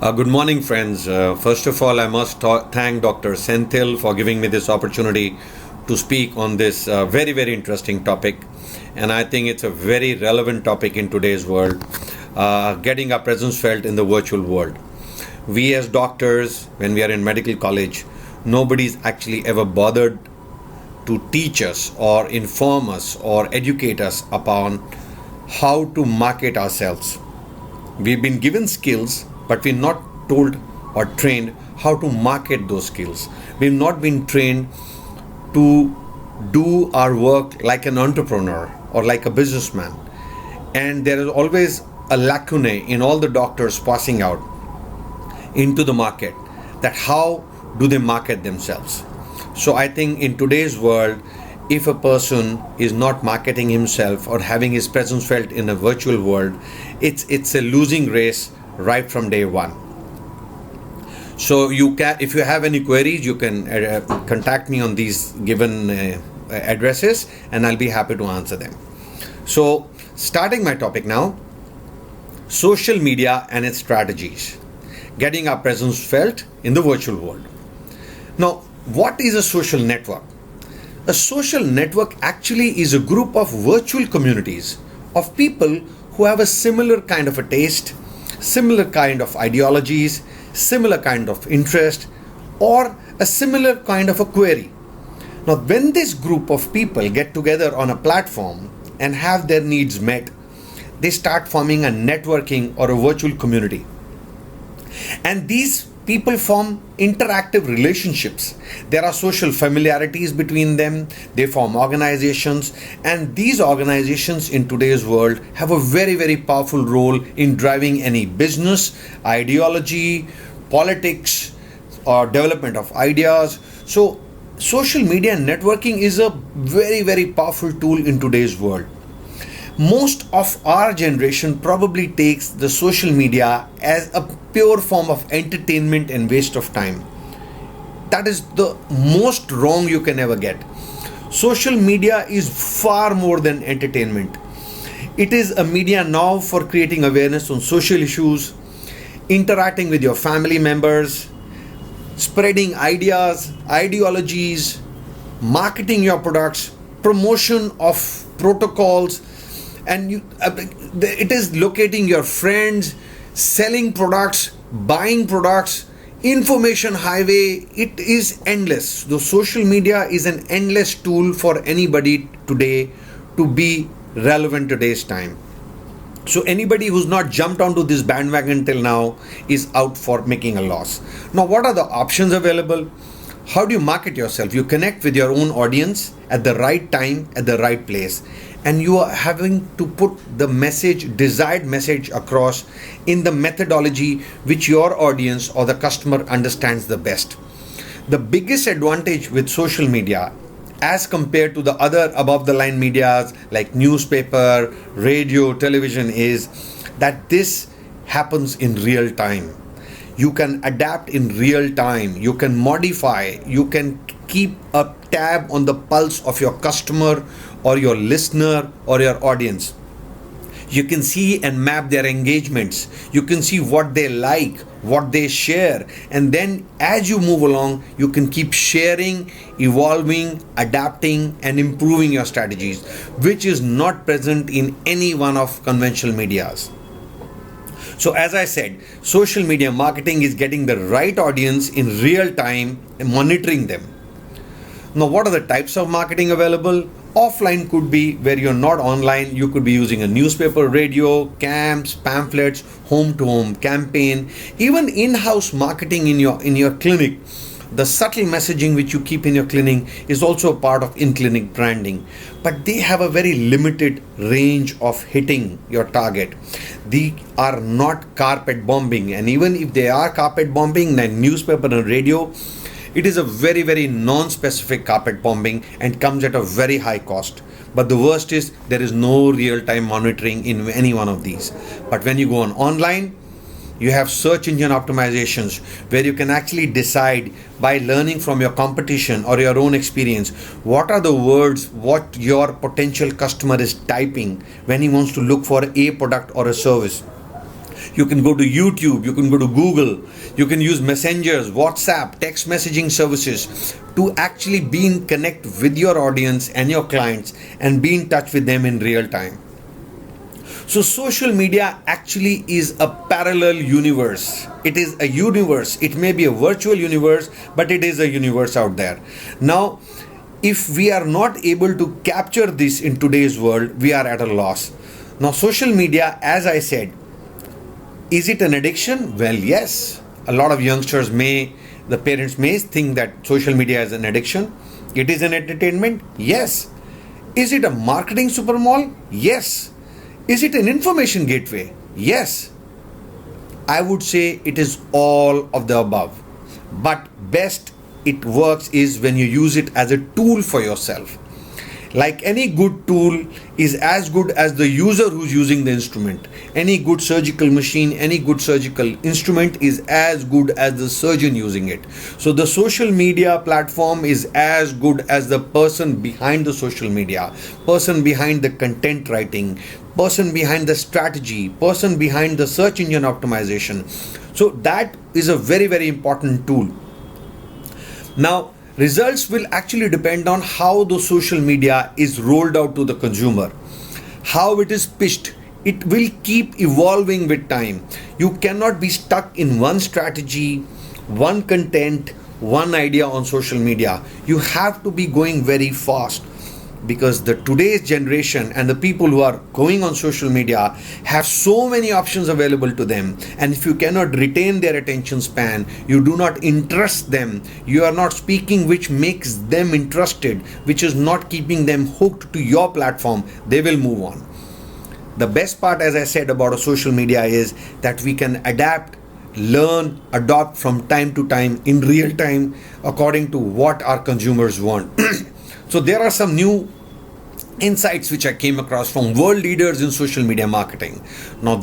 Good morning, friends. First of all, I must thank Dr. Senthil for giving me this opportunity to speak on this very interesting topic. And I think it's a very relevant topic in today's world, getting our presence felt in the virtual world. We as doctors, when we are in medical college, nobody's actually ever bothered to teach us or inform us or educate us upon how to market ourselves. We've been given skills, but we're not told or trained how to market those skills. We've not been trained to do our work like an entrepreneur or like a businessman. And there is always a lacunae in all the doctors passing out into the market, that how do they market themselves. So I think in today's world, if a person is not marketing himself or having his presence felt in a virtual world, it's a losing race right from day one. So you can, if you have any queries, you can contact me on these given addresses, and I'll be happy to answer them. So starting my topic now, social media and its strategies, getting our presence felt in the virtual world. Now, what is a social network? A social network actually is a group of virtual communities of people who have a similar kind of a taste, similar kind of ideologies, similar kind of interest, or a similar kind of a query. Now, when this group of people get together on a platform and have their needs met, they start forming a networking or a virtual community. And these people form interactive relationships. There are social familiarities between them. They form organizations, and these organizations in today's world have a very powerful role in driving any business, ideology, politics, or development of ideas. So social media networking is a very powerful tool in today's world. Most of our generation probably takes the social media as a pure form of entertainment and waste of time. That is the most wrong you can ever get. Social media is far more than entertainment. It is a media now for creating awareness on social issues, interacting with your family members, spreading ideas, ideologies, marketing your products, promotion of protocols, and it is locating your friends, selling products, buying products, information highway. It is endless. The social media is an endless tool for anybody today to be relevant today's time. So anybody who's not jumped onto this bandwagon till now is out for making a loss. Now, what are the options available? How do you market yourself? You connect with your own audience at the right time, at the right place. And you are having to put the message, desired message across in the methodology which your audience or the customer understands the best. The biggest advantage with social media as compared to the other above the line medias like newspaper, radio, television is that this happens in real time. You can adapt in real time. You can modify. You can keep a tab on the pulse of your customer or your listener or your audience. You can see and map their engagements. You can see what they like, what they share. And then as you move along, you can keep sharing, evolving, adapting, and improving your strategies, which is not present in any one of conventional medias. So as I said, social media marketing is getting the right audience in real time and monitoring them. Now, what are the types of marketing available? Offline could be where you're not online. You could be using a newspaper, radio, camps, pamphlets, home-to-home campaign, even in-house marketing in your clinic. The subtle messaging which you keep in your clinic is also a part of in-clinic branding, but they have a very limited range of hitting your target. They are not carpet bombing, and even if they are carpet bombing, like newspaper and radio, it is a very non-specific carpet bombing and comes at a very high cost. But the worst is there is no real-time monitoring in any one of these. But when you go on online, you have search engine optimizations where you can actually decide by learning from your competition or your own experience what are the words what your potential customer is typing when he wants to look for a product or a service. You can go to YouTube, you can go to Google, you can use messengers, WhatsApp, text messaging services to actually be in connect with your audience and your clients and be in touch with them in real time. So social media actually is a parallel universe. It is a universe. It may be a virtual universe, but it is a universe out there. Now, if we are not able to capture this in today's world, we are at a loss. Now, social media, as I said, is it an addiction? Well, yes. A lot of youngsters the parents may think that social media is an addiction. It is an entertainment? Yes. Is it a marketing supermall? Yes. Is it an information gateway? Yes. I would say it is all of the above. But best it works is when you use it as a tool for yourself. Like any good tool is as good as the user who's using the instrument. Any good surgical machine, any good surgical instrument is as good as the surgeon using it. So the social media platform is as good as the person behind the social media, person behind the content writing, person behind the strategy, person behind the search engine optimization. So that is a very, very important tool. Now, results will actually depend on how the social media is rolled out to the consumer, how it is pitched. It will keep evolving with time. You cannot be stuck in one strategy, one content, one idea on social media. You have to be going very fast, because the today's generation and the people who are going on social media have so many options available to them, and if you cannot retain their attention span, you do not interest them, you are not speaking which makes them interested, which is not keeping them hooked to your platform, they will move on. The best part, as I said, about a social media is that we can adapt, learn, adopt from time to time in real time according to what our consumers want. So there are some new insights which I came across from world leaders in social media marketing. Now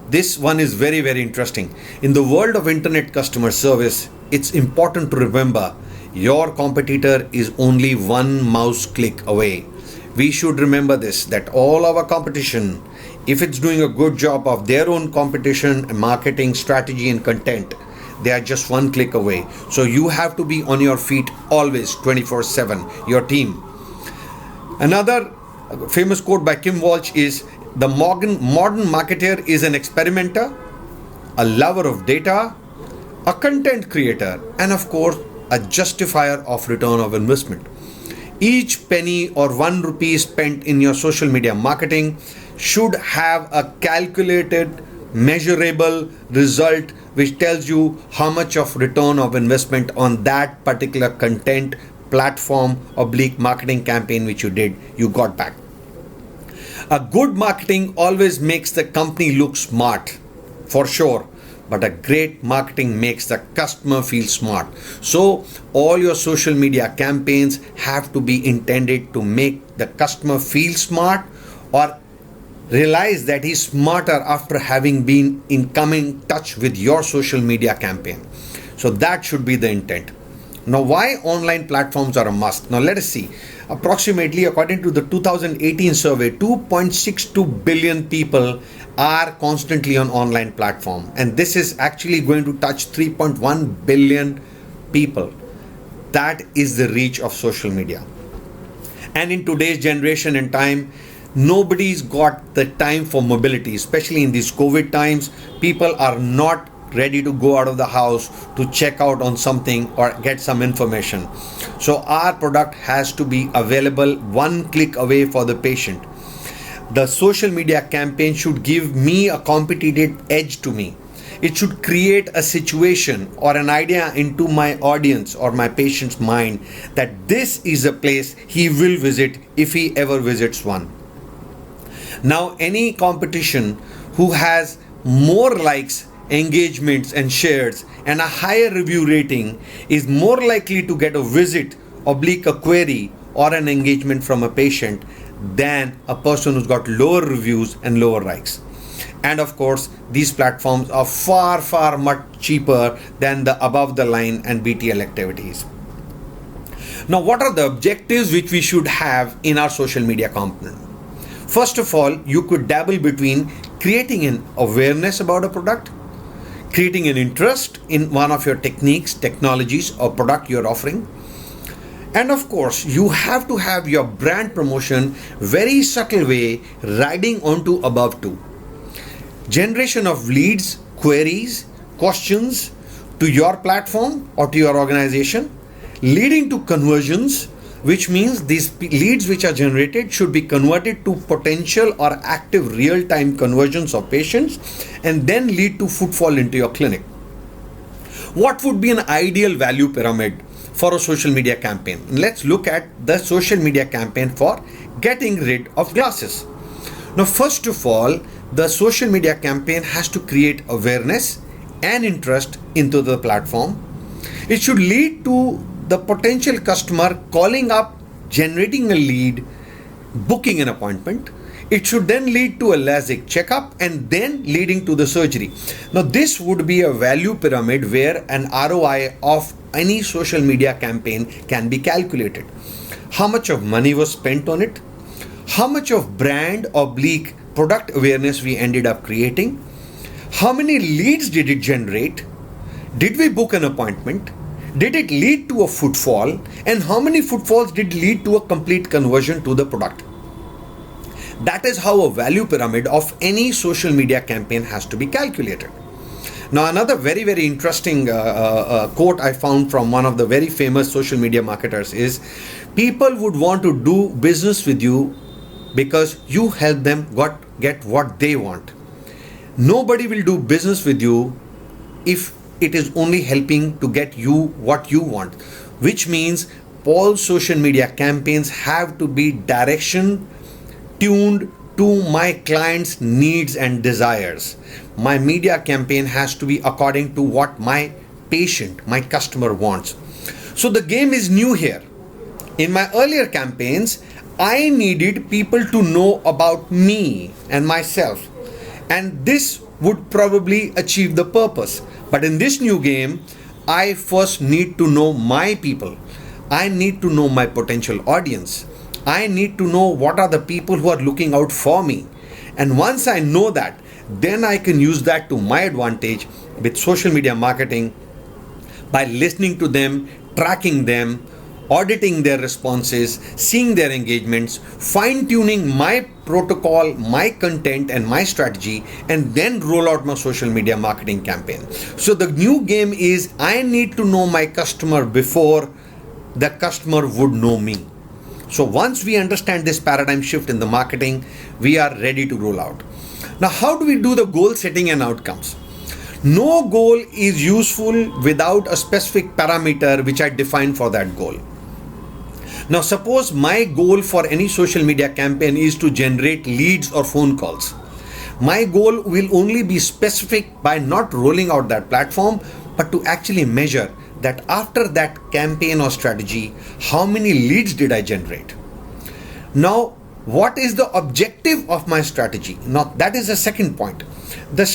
this one is very, very interesting. In the world of internet customer service, it's important to remember your competitor is only one mouse click away. We should remember this, that all our competition, if it's doing a good job of their own competition and marketing strategy and content, they are just one click away. So you have to be on your feet always, 24/7, your team. Another famous quote by Kim Walsh is, the modern marketer is an experimenter, a lover of data, a content creator, and of course, a justifier of return of investment. Each penny or 1 rupee spent in your social media marketing should have a calculated, measurable result which tells you how much of return of investment on that particular content, platform, oblique marketing campaign which you got back. A good marketing always makes the company look smart, for sure, but a great marketing makes the customer feel smart. So all your social media campaigns have to be intended to make the customer feel smart, or realize that he's smarter after having been in coming touch with your social media campaign. So that should be the intent. Now, why online platforms are a must? Now let us see. Approximately, according to the 2018 survey, 2.62 billion people are constantly on online platform, and this is actually going to touch 3.1 billion people. That is the reach of social media. And in today's generation and time, nobody's got the time for mobility, especially in these COVID times. People are not ready to go out of the house to check out on something or get some information. So our product has to be available one click away for the patient. The social media campaign should give me a competitive edge to me. It should create a situation or an idea into my audience or my patient's mind that this is a place he will visit if he ever visits one. Now, any competition who has more likes, engagements and shares and a higher review rating is more likely to get a visit, oblique a query or an engagement from a patient than a person who's got lower reviews and lower likes. And of course, these platforms are far much cheaper than the above the line and BTL activities. Now, what are the objectives which we should have in our social media component? First of all, you could dabble between creating an awareness about a product, creating an interest in one of your techniques, technologies, or product you're offering. And of course, you have to have your brand promotion very subtle way riding onto above two. Generation of leads, queries, questions to your platform or to your organization, leading to conversions, which means these leads which are generated should be converted to potential or active real-time conversions of patients and then lead to footfall into your clinic. What would be an ideal value pyramid for a social media campaign? Let's look at the social media campaign for getting rid of glasses. Now, first of all, the social media campaign has to create awareness and interest into the platform. It should lead to the potential customer calling up, generating a lead, booking an appointment. It should then lead to a LASIK checkup and then leading to the surgery. Now, this would be a value pyramid where an ROI of any social media campaign can be calculated. How much of money was spent on it? How much of brand oblique product awareness we ended up creating? How many leads did it generate? Did we book an appointment? Did it lead to a footfall? And how many footfalls did lead to a complete conversion to the product? That is how a value pyramid of any social media campaign has to be calculated. Now, another very, very interesting quote I found from one of the very famous social media marketers is, people would want to do business with you because you help them get what they want. Nobody will do business with you if it is only helping to get you what you want, which means all social media campaigns have to be direction tuned to my client's needs and desires. My media campaign has to be according to what my patient, my customer wants. So the game is new here. In my earlier campaigns, I needed people to know about me and myself, and this would probably achieve the purpose. But in this new game, I first need to know my people. I need to know my potential audience. I need to know what are the people who are looking out for me. And once I know that, then I can use that to my advantage with social media marketing by listening to them, tracking them, auditing their responses, seeing their engagements, fine-tuning my protocol, my content and my strategy, and then roll out my social media marketing campaign. So the new game is, I need to know my customer before the customer would know me. So once we understand this paradigm shift in the marketing, we are ready to roll out. Now, how do we do the goal setting and outcomes? No goal is useful without a specific parameter which I define for that goal. Now, suppose my goal for any social media campaign is to generate leads or phone calls. My goal will only be specific by not rolling out that platform, but to actually measure that after that campaign or strategy, how many leads did I generate? Now, what is the objective of my strategy? Now, that is the second point. The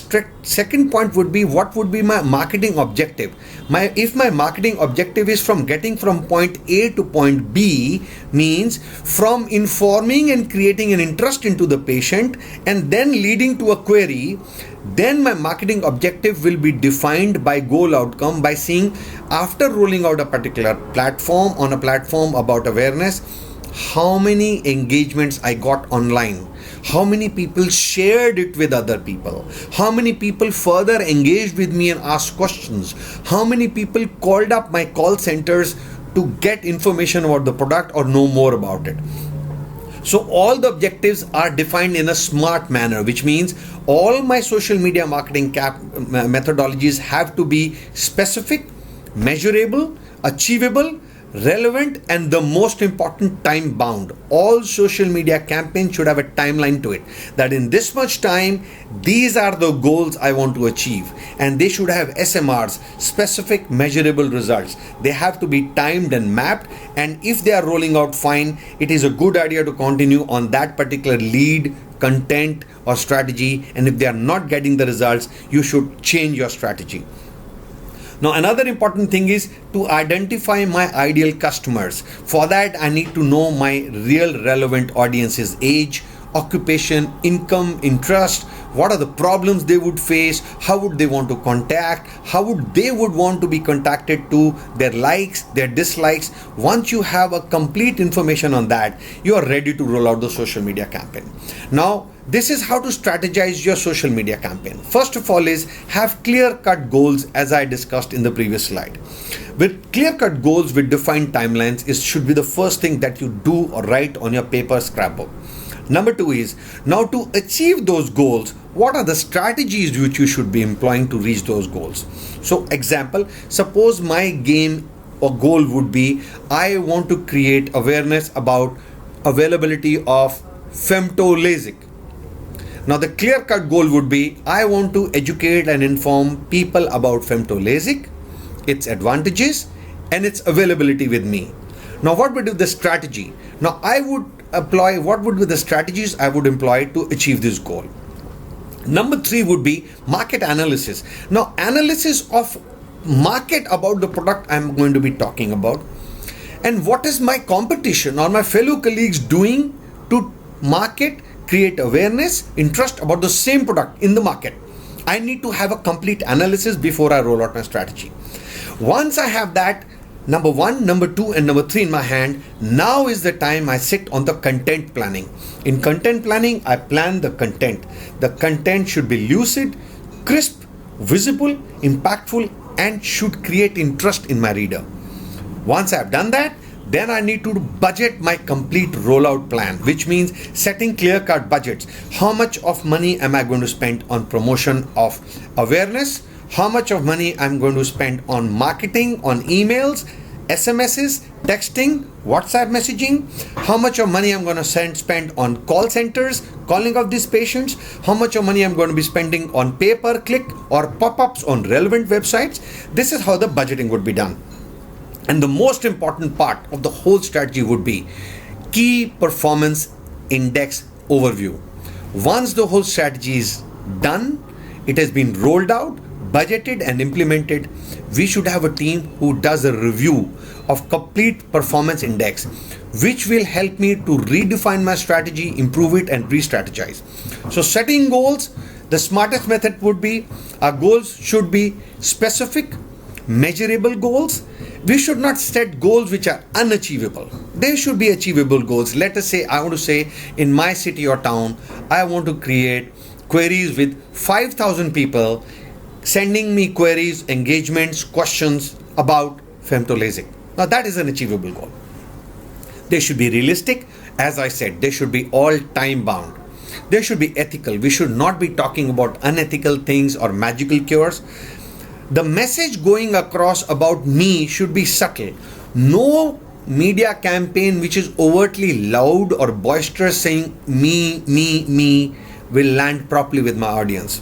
second point would be, what would be my marketing objective? If my marketing objective is from getting from point A to point B, means from informing and creating an interest into the patient and then leading to a query, then my marketing objective will be defined by goal outcome by seeing, after rolling out a particular platform on a platform about awareness, how many engagements I got online, how many people shared it with other people, how many people further engaged with me and asked questions, how many people called up my call centers to get information about the product or know more about it. So all the objectives are defined in a smart manner, which means all my social media marketing methodologies have to be specific, measurable, achievable, relevant, and the most important, time bound. All social media campaigns should have a timeline to it, that in this much time, these are the goals I want to achieve, and they should have SMRs, specific measurable results. They have to be timed and mapped, and if they are rolling out fine, it is a good idea to continue on that particular lead, content or strategy, and if they are not getting the results, you should change your strategy. Now, another important thing is to identify my ideal customers. For that, I need to know my real relevant audience's age, occupation, income, interest, what are the problems they would face, how would they want to contact, how would they would want to be contacted, to their likes, their dislikes. Once you have a complete information on that, you are ready to roll out the social media campaign. Now, this is how to strategize your social media campaign. First of all is have clear-cut goals, as I discussed in the previous slide. With clear-cut goals with defined timelines should be the first thing that you do or write on your paper scrapbook. Number 2 is, now to achieve those goals, what are the strategies which you should be employing to reach those goals? So example, suppose my game or goal would be, I want to create awareness about availability of femto LASIK. Now the clear-cut goal would be, I want to educate and inform people about femto LASIK, its advantages and its availability with me. Now what would be the strategy? Now what would be the strategies I would employ to achieve this goal? Number 3 would be market analysis. Now analysis of market about the product I'm going to be talking about, and what is my competition or my fellow colleagues doing to market, create awareness, interest about the same product in the market. I need to have a complete analysis before I roll out my strategy. Once I have that, number 1, number 2 and number 3 in my hand, now is the time I sit on the content planning. In content planning, I plan the content. The content should be lucid, crisp, visible, impactful and should create interest in my reader. Once I've done that, then I need to budget my complete rollout plan, which means setting clear-cut budgets. How much of money am I going to spend on promotion of awareness? How much of money I'm going to spend on marketing, on emails, SMSs, texting, WhatsApp messaging? How much of money I'm going to spend on call centers, calling of these patients? How much of money I'm going to be spending on pay-per-click or pop-ups on relevant websites? This is how the budgeting would be done. And the most important part of the whole strategy would be key performance index overview. Once the whole strategy is done, it has been rolled out, budgeted and implemented, we should have a team who does a review of complete performance index, which will help me to redefine my strategy, improve it and re-strategize. So setting goals, the smartest method would be, our goals should be specific, measurable goals. We should not set goals which are unachievable. They should be achievable goals. Let us say, I want to say in my city or town, I want to create queries with 5,000 people sending me queries, engagements, questions about femto LASIK. Now that is an achievable goal. They should be realistic. As I said, they should be all time bound. They should be ethical. We should not be talking about unethical things or magical cures. The message going across about me should be subtle. No media campaign which is overtly loud or boisterous saying me will land properly with my audience.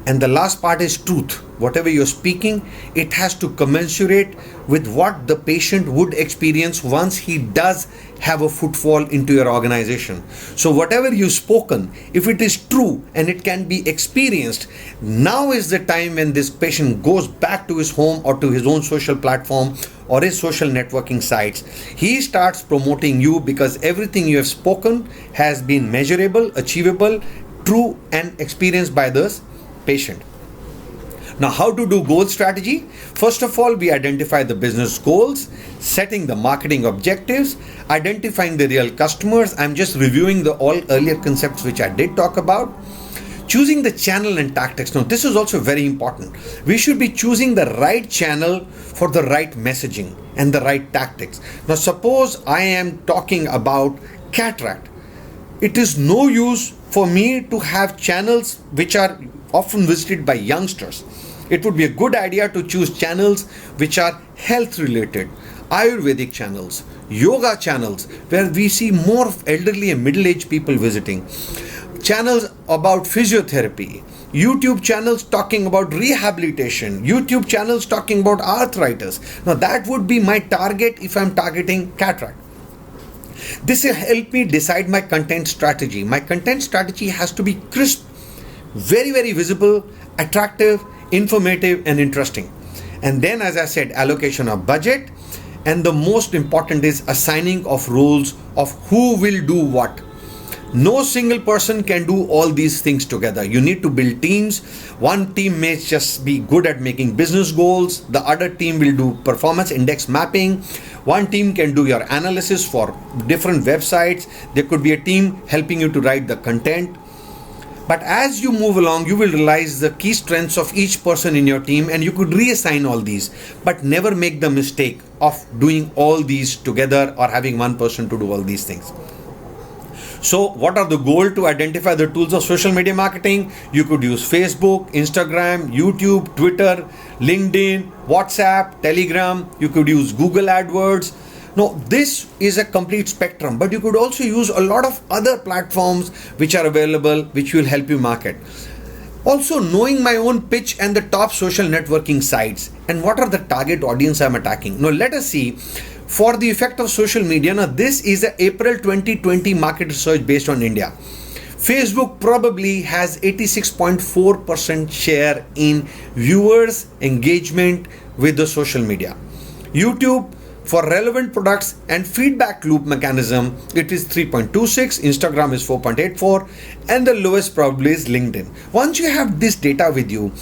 And the last part is truth. Whatever you're speaking, it has to commensurate with what the patient would experience once he does have a footfall into your organization. So whatever you've spoken, if it is true and it can be experienced, now is the time when this patient goes back to his home or to his own social platform or his social networking sites. He starts promoting you because everything you have spoken has been measurable, achievable, true and experienced by this patient. Now, how to do goal strategy? First of all, we identify the business goals, setting the marketing objectives, identifying the real customers. I'm just reviewing the all earlier concepts which I did talk about. Choosing the channel and tactics. Now, this is also very important. We should be choosing the right channel for the right messaging and the right tactics. Now, suppose I am talking about cataract. It is no use for me to have channels which are often visited by youngsters. It would be a good idea to choose channels which are health related, Ayurvedic channels, yoga channels where we see more of elderly and middle-aged people visiting, channels about physiotherapy, YouTube channels talking about rehabilitation, YouTube channels talking about arthritis. Now that would be my target if I'm targeting cataract. This will help me decide my content strategy. My content strategy has to be crisp, very, very visible, attractive, informative and interesting. And then, as I said, allocation of budget, and the most important is assigning of roles of who will do what. No single person can do all these things together. You need to build teams. One team may just be good at making business goals. The other team will do performance index mapping. One team can do your analysis for different websites. There could be a team helping you to write the content. But as you move along, you will realize the key strengths of each person in your team, and you could reassign all these, but never make the mistake of doing all these together or having one person to do all these things. So what are the goals to identify the tools of social media marketing? You could use Facebook, Instagram, YouTube, Twitter, LinkedIn, WhatsApp, Telegram. You could use Google AdWords. Now, this is a complete spectrum, but you could also use a lot of other platforms which are available, which will help you market. Also, knowing my own pitch and the top social networking sites and what are the target audience I'm attacking. Now, let us see. For the effect of social media, now this is a April 2020 market research based on India. Facebook probably has 86.4% share in viewers' engagement with the social media. YouTube, for relevant products and feedback loop mechanism, it is 3.26, Instagram is 4.84, and the lowest probably is LinkedIn. Once you have this data with you,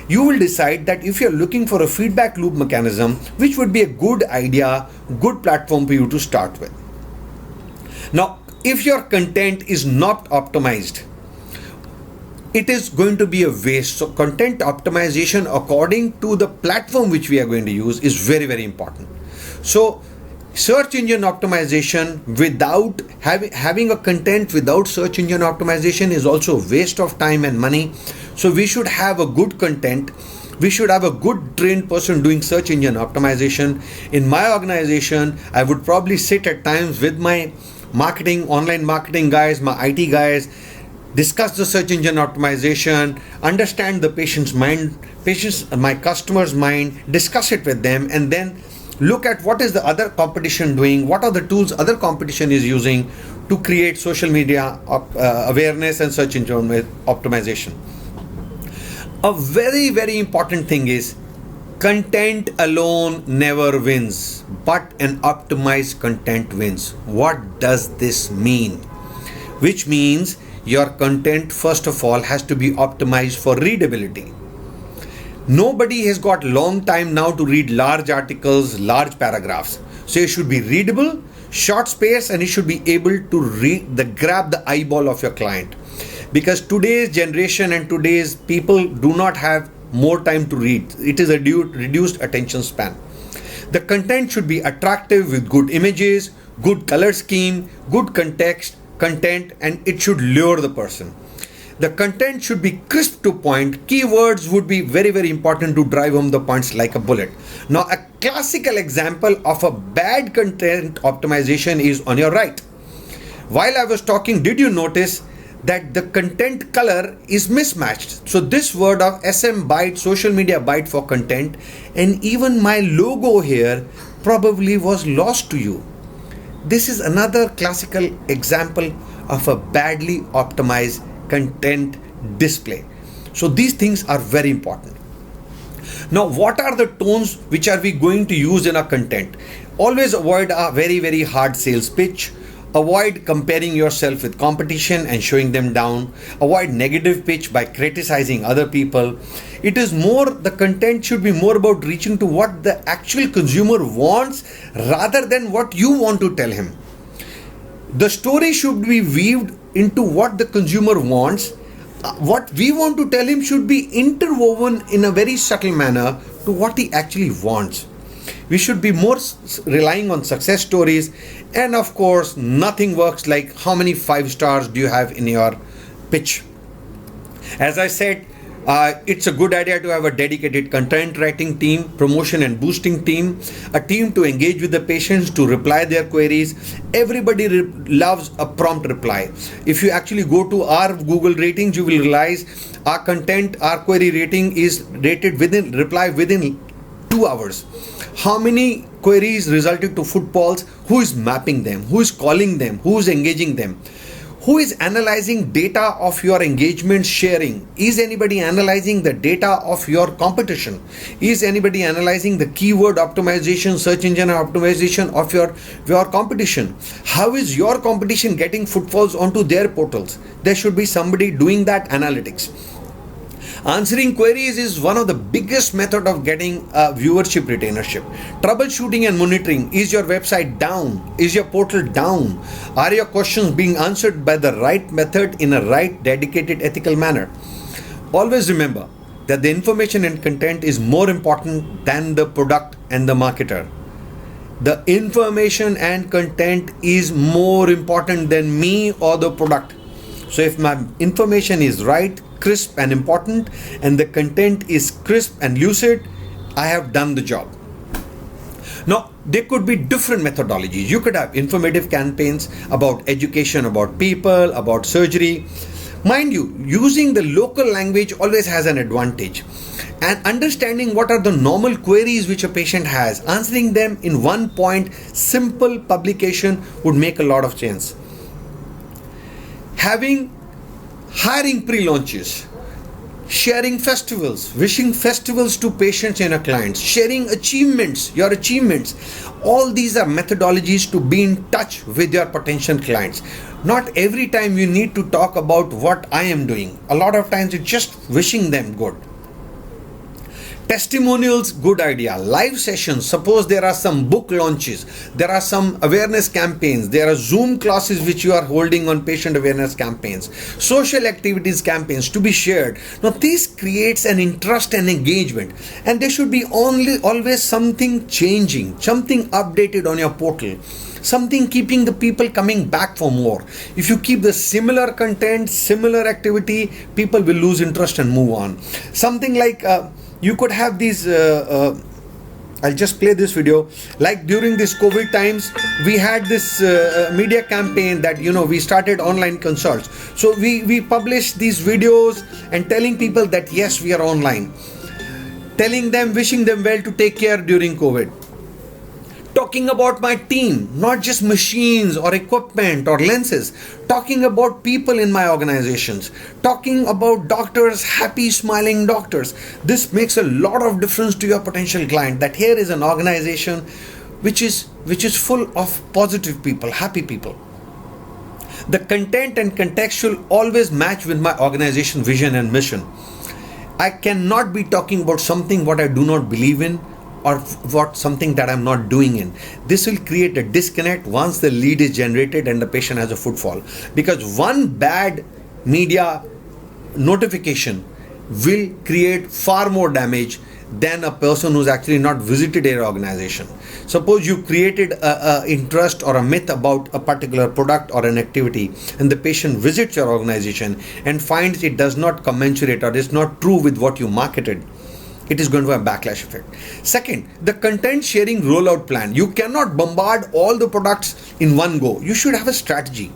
you will decide that if you're looking for a feedback loop mechanism, which would be a good idea, good platform for you to start with. Now, if your content is not optimized, it is going to be a waste. So content optimization according to the platform which we are going to use is very, very important. So search engine optimization without having a content without search engine optimization is also a waste of time and money. So we should have a good content. We should have a good trained person doing search engine optimization. In my organization, I would probably sit at times with my marketing, online marketing guys, my IT guys, discuss the search engine optimization, understand the patient's mind, my customer's mind, discuss it with them, and then look at what is the other competition doing, what are the tools other competition is using to create social media awareness and search engine optimization. A very, very important thing is content alone never wins, but an optimized content wins. What does this mean? Which means your content, first of all, has to be optimized for readability. Nobody has got long time now to read large articles, large paragraphs. So it should be readable, short space, and it should be able to grab the eyeball of your client. Because today's generation and today's people do not have more time to read. It is a reduced attention span. The content should be attractive with good images, good color scheme, good context, content, and it should lure the person. The content should be crisp to point. Keywords would be very, very important to drive home the points like a bullet. Now, a classical example of a bad content optimization is on your right. While I was talking, did you notice that the content color is mismatched? So this word of SM byte, social media byte for content, and even my logo here probably was lost to you. This is another classical example of a badly optimized content display. So these things are very important. Now, what are the tones which are we going to use in our content? Always avoid a very, very hard sales pitch. Avoid comparing yourself with competition and showing them down. Avoid negative pitch by criticizing other people. It is more, the content should be more about reaching to what the actual consumer wants rather than what you want to tell him. The story should be weaved into what the consumer wants. What we want to tell him should be interwoven in a very subtle manner to what he actually wants. We should be more relying on success stories, and of course nothing works like how many 5 stars do you have in your pitch. As I said, it's a good idea to have a dedicated content writing team, promotion and boosting team, a team to engage with the patients, to reply their queries. Everybody loves a prompt reply. If you actually go to our Google ratings, you will realize our content, our query rating is rated reply within 2 hours. How many queries resulted to footfalls? Who is mapping them? Who is calling them? Who is engaging them? Who is analyzing data of your engagement sharing? Is anybody analyzing the data of your competition? Is anybody analyzing the keyword optimization, search engine optimization of your competition? How is your competition getting footfalls onto their portals? There should be somebody doing that analytics. Answering queries is one of the biggest method of getting viewership retainership. Troubleshooting and monitoring. Is your website down? Is your portal down? Are your questions being answered by the right method in a right, dedicated, ethical manner? Always remember that the information and content is more important than the product and the marketer. The information and content is more important than me or the product. So if my information is right, crisp and important, and the content is crisp and lucid, I have done the job. Now, there could be different methodologies. You could have informative campaigns about education, about people, about surgery. Mind you, using the local language always has an advantage. And understanding what are the normal queries which a patient has, answering them in one point, simple publication would make a lot of sense. Hiring pre-launches, sharing festivals, wishing festivals to patients and our clients, sharing your achievements. All these are methodologies to be in touch with your potential clients. Not every time you need to talk about what I am doing. A lot of times it's just wishing them good. Testimonials, good idea. Live sessions, suppose there are some book launches, there are some awareness campaigns, there are Zoom classes which you are holding on patient awareness campaigns, social activities campaigns to be shared. Now this creates an interest and engagement, and there should be always something changing, something updated on your portal, something keeping the people coming back for more. If you keep the similar content, similar activity, people will lose interest and move on. Something like you could have these, I'll just play this video. Like during this COVID times, we had this media campaign that, we started online consults. So we published these videos and telling people that yes, we are online. Telling them, wishing them well to take care during COVID. Talking about my team, not just machines or equipment or lenses. Talking about people in my organizations. Talking about doctors, happy, smiling doctors. This makes a lot of difference to your potential client, that here is an organization which is full of positive people, happy people. The content and context should always match with my organization vision and mission. I cannot be talking about something what I do not believe in, or what something that I'm not doing in. This will create a disconnect once the lead is generated and the patient has a footfall. Because one bad media notification will create far more damage than a person who's actually not visited your organization. Suppose you created a interest or a myth about a particular product or an activity, and the patient visits your organization and finds it does not commensurate or is not true with what you marketed. It is going to have a backlash effect. Second, the content sharing rollout plan. You cannot bombard all the products in one go. You should have a strategy.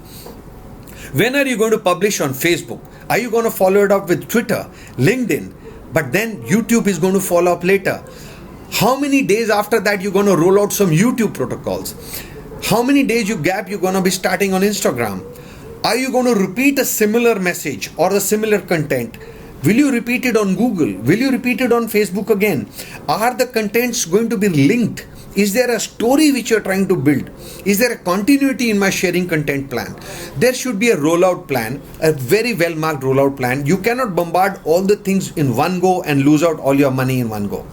When are you going to publish on Facebook? Are you going to follow it up with Twitter, LinkedIn? But then YouTube is going to follow up later. How many days after that you're going to roll out some YouTube protocols? How many days you gap you're going to be starting on Instagram? Are you going to repeat a similar message or a similar content? Will you repeat it on Google? Will you repeat it on Facebook again? Are the contents going to be linked? Is there a story which you're trying to build? Is there a continuity in my sharing content plan? There should be a rollout plan, a very well marked rollout plan. You cannot bombard all the things in one go and lose out all your money in one go.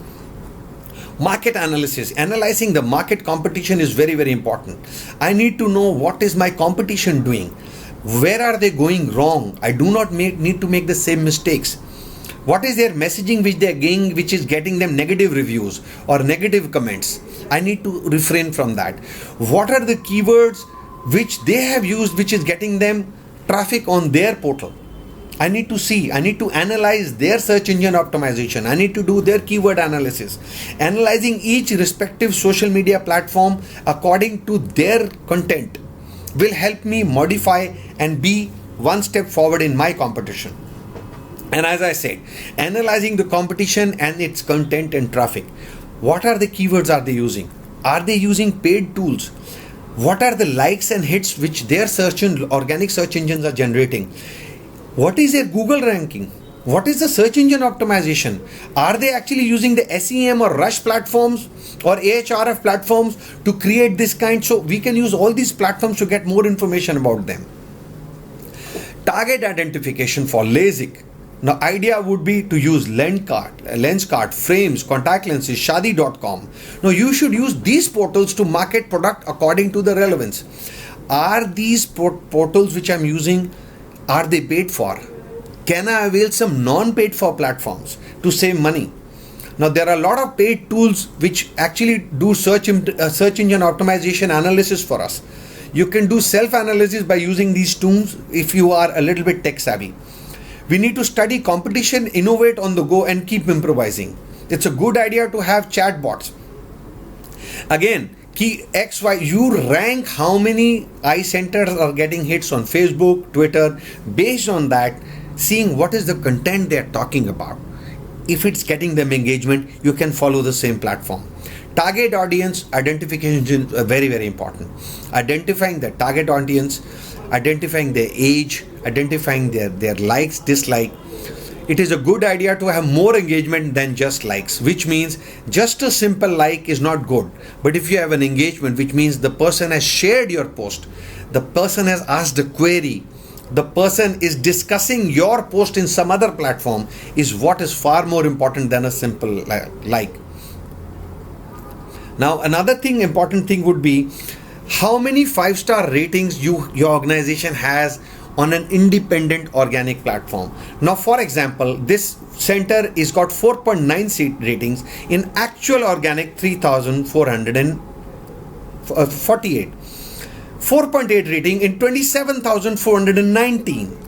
Market analysis, analyzing the market competition is very, very important. I need to know what is my competition doing. Where are they going wrong? I do not need to make the same mistakes. What is their messaging which they are getting, which is getting them negative reviews or negative comments? I need to refrain from that. What are the keywords which they have used which is getting them traffic on their portal? I need to see, I need to analyze their search engine optimization. I need to do their keyword analysis. Analyzing each respective social media platform according to their content will help me modify and be one step forward in my competition. And as I said, analyzing the competition and its content and traffic. What are the keywords are they using? Are they using paid tools? What are the likes and hits which their organic search engines are generating? What is their Google ranking? What is the search engine optimization? Are they actually using the SEM or Rush platforms or Ahref platforms to create this kind? So we can use all these platforms to get more information about them. Target identification for LASIK. Now, idea would be to use Lenskart, frames, contact lenses, Shadi.com. Now, you should use these portals to market product according to the relevance. Are these portals which I'm using, are they paid for? Can I avail some non-paid for platforms to save money? Now, there are a lot of paid tools which actually do search engine optimization analysis for us. You can do self-analysis by using these tools if you are a little bit tech savvy. We need to study competition, innovate on the go, and keep improvising. It's a good idea to have chatbots. Again, key XY, you rank how many eye centers are getting hits on Facebook, Twitter. Based on that, seeing what is the content they're talking about. If it's getting them engagement, you can follow the same platform. Target audience identification is very, very important. Identifying the target audience, identifying their age, identifying their likes, dislike. It is a good idea to have more engagement than just likes, which means just a simple like is not good. But if you have an engagement, which means the person has shared your post, the person has asked a query, the person is discussing your post in some other platform, is what is far more important than a simple like. Now, another important thing would be how many 5-star ratings your organization has on an independent organic platform. Now, for example, this center is got 4.9 seat ratings, in actual organic 3,448. 4.8 rating in 27,419.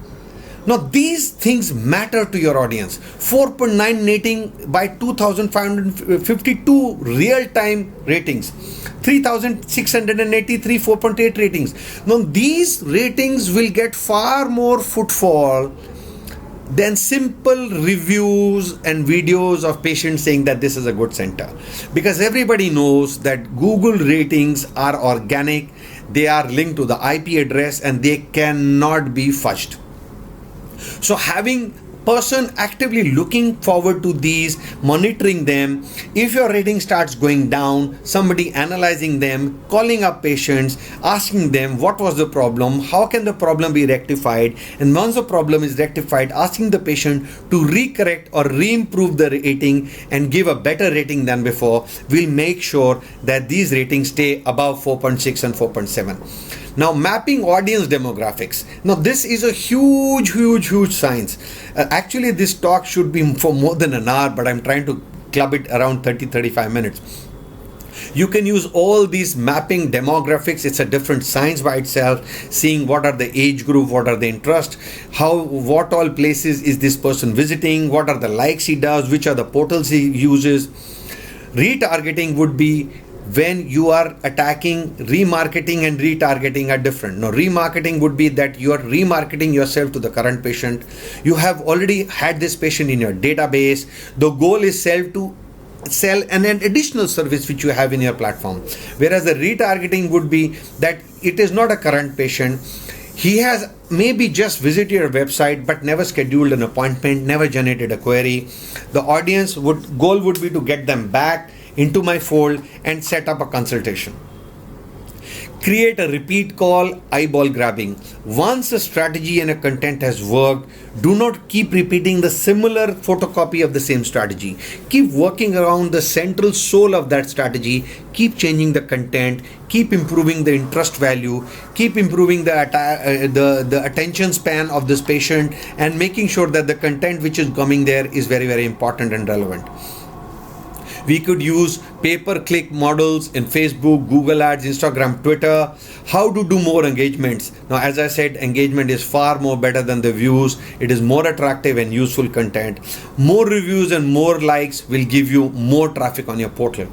Now, these things matter to your audience. 4.9 rating by 2,552 real-time ratings. 3,683 4.8 ratings. Now, these ratings will get far more footfall than simple reviews and videos of patients saying that this is a good center. Because everybody knows that Google ratings are organic, they are linked to the IP address, and they cannot be fudged. So having person actively looking forward to these, monitoring them, if your rating starts going down, somebody analyzing them, calling up patients, asking them what was the problem, how can the problem be rectified, and once the problem is rectified, asking the patient to recorrect or re-improve the rating and give a better rating than before, will make sure that these ratings stay above 4.6 and 4.7. Now, mapping audience demographics. Now, this is a huge science. Actually, this talk should be for more than an hour, but I'm trying to club it around 30-35 minutes. You can use all these mapping demographics. It's a different science by itself, seeing what are the age group, what are the interests, what all places is this person visiting, what are the likes he does, which are the portals he uses. Retargeting would be when you are attacking. Remarketing and retargeting are different. Now, remarketing would be that you are remarketing yourself to the current patient. You have already had this patient in your database. The goal is to sell an additional service which you have in your platform. Whereas the retargeting would be that it is not a current patient. He has maybe just visited your website but never scheduled an appointment, never generated a query. The goal would be to get them back into my fold and set up a consultation. Create a repeat call, eyeball grabbing. Once a strategy and a content has worked, do not keep repeating the similar photocopy of the same strategy. Keep working around the central soul of that strategy. Keep changing the content. Keep improving the interest value. Keep improving the attention span of this patient, and making sure that the content which is coming there is very, very important and relevant. We could use pay-per-click models in Facebook, Google Ads, Instagram, Twitter. How to do more engagements? Now, as I said, engagement is far more better than the views. It is more attractive and useful content. More reviews and more likes will give you more traffic on your portal.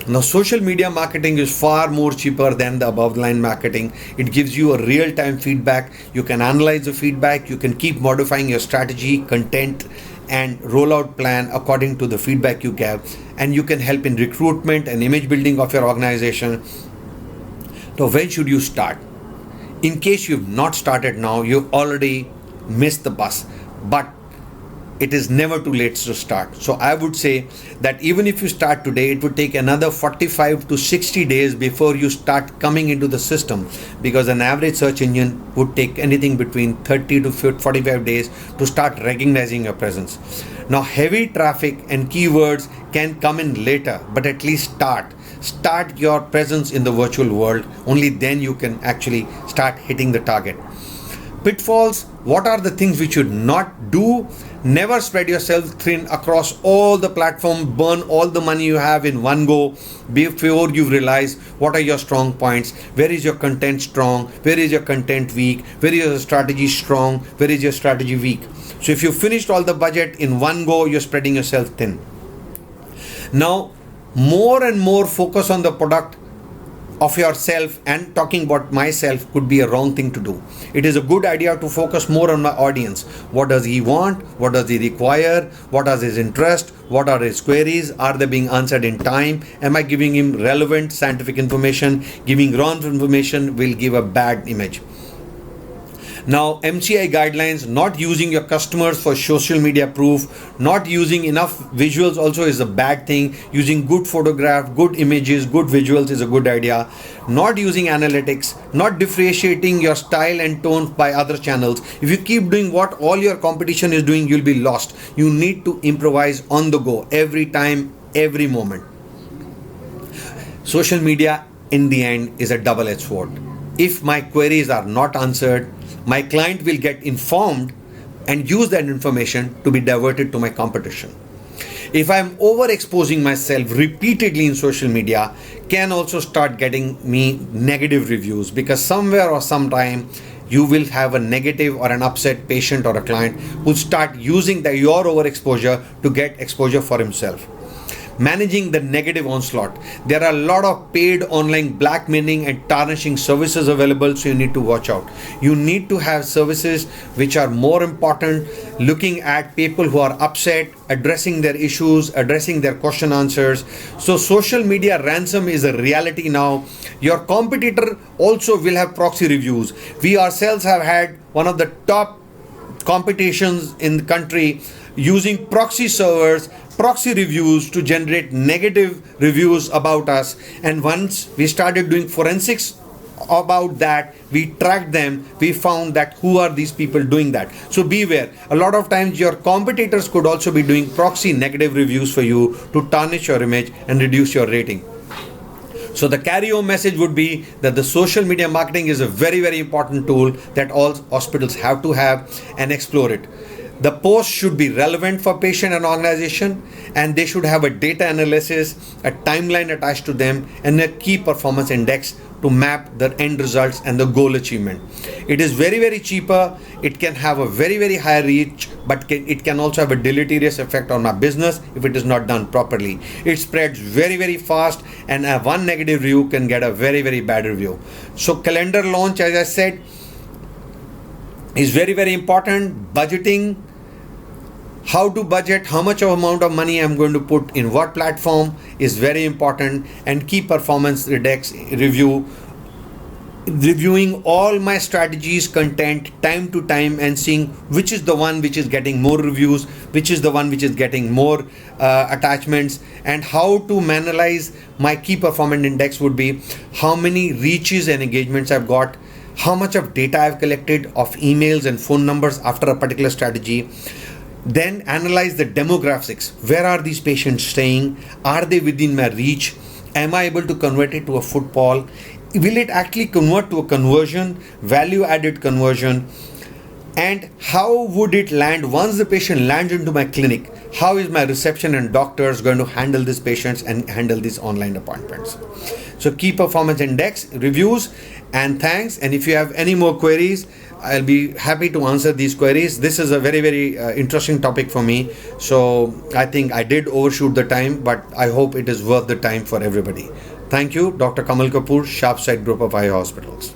Now, social media marketing is far more cheaper than the above line marketing. It gives you a real-time feedback. You can analyze the feedback. You can keep modifying your strategy, content, and rollout plan according to the feedback you get, and you can help in recruitment and image building of your organization. So when should you start? In case you've not started now, you've already missed the bus. But it is never too late to start. So I would say that even if you start today, it would take another 45 to 60 days before you start coming into the system, because an average search engine would take anything between 30 to 45 days to start recognizing your presence. Now, heavy traffic and keywords can come in later, but at least start your presence in the virtual world. Only then you can actually start hitting the target. Pitfalls: what are the things which you should not do? Never spread yourself thin across all the platforms, burn all the money you have in one go before you realize what are your strong points, where is your content strong, where is your content weak, where is your strategy strong, where is your strategy weak. So if you finished all the budget in one go, you're spreading yourself thin. Now, more and more focus on the product of yourself, and talking about myself could be a wrong thing to do. It is a good idea to focus more on my audience. What does he want? What does he require? What are his interests? What are his queries? Are they being answered in time? Am I giving him relevant scientific information? Giving wrong information will give a bad image. Now, MCI guidelines: not using your customers for social media proof, not using enough visuals also is a bad thing. Using good photograph, good images, good visuals is a good idea. Not using analytics, not differentiating your style and tone by other channels. If you keep doing what all your competition is doing, you'll be lost. You need to improvise on the go every time, every moment. Social media in the end is a double-edged sword. If my queries are not answered, my client will get informed and use that information to be diverted to my competition. If I'm overexposing myself repeatedly in social media, can also start getting me negative reviews, because somewhere or sometime you will have a negative or an upset patient or a client who start using your overexposure to get exposure for himself. Managing the negative onslaught. There are a lot of paid online blackmailing and tarnishing services available, so you need to watch out. You need to have services which are more important, looking at people who are upset, addressing their issues, addressing their question answers. So social media ransom is a reality now. Your competitor also will have proxy reviews. We ourselves have had one of the top competitions in the country using proxy servers, proxy reviews to generate negative reviews about us. And once we started doing forensics about that, we tracked them, we found that who are these people doing that. So beware. A lot of times your competitors could also be doing proxy negative reviews for you to tarnish your image and reduce your rating. So the carry-home message would be that the social media marketing is a very, very important tool that all hospitals have to have and explore it. The post should be relevant for patient and organization, and they should have a data analysis, a timeline attached to them, and a key performance index to map the end results and the goal achievement. It is very, very cheaper. It can have a very, very high reach, but it can also have a deleterious effect on our business if it is not done properly. It spreads very, very fast, and one negative review can get a very, very bad review. So calendar launch, as I said, is very, very important. Budgeting, how to budget, how much of amount of money I'm going to put in what platform is very important, and key performance index review, reviewing all my strategies, content time to time, and seeing which is the one which is getting more reviews, which is the one which is getting more attachments. And how to analyze my key performance index would be how many reaches and engagements I've got, how much of data I've collected of emails and phone numbers after a particular strategy. Then analyze the demographics. Where are these patients staying? Are they within my reach? Am I able to convert it to a footfall? Will it actually convert to a conversion, value added conversion? And how would it land once the patient lands into my clinic? How is my reception and doctors going to handle these patients and handle these online appointments? So key performance index, reviews, and thanks. And if you have any more queries, I'll be happy to answer these queries. This is a very, very interesting topic for me. So I think I did overshoot the time, but I hope it is worth the time for everybody. Thank you, Dr. Kamal Kapur, Sharpsight Group of Eye Hospitals.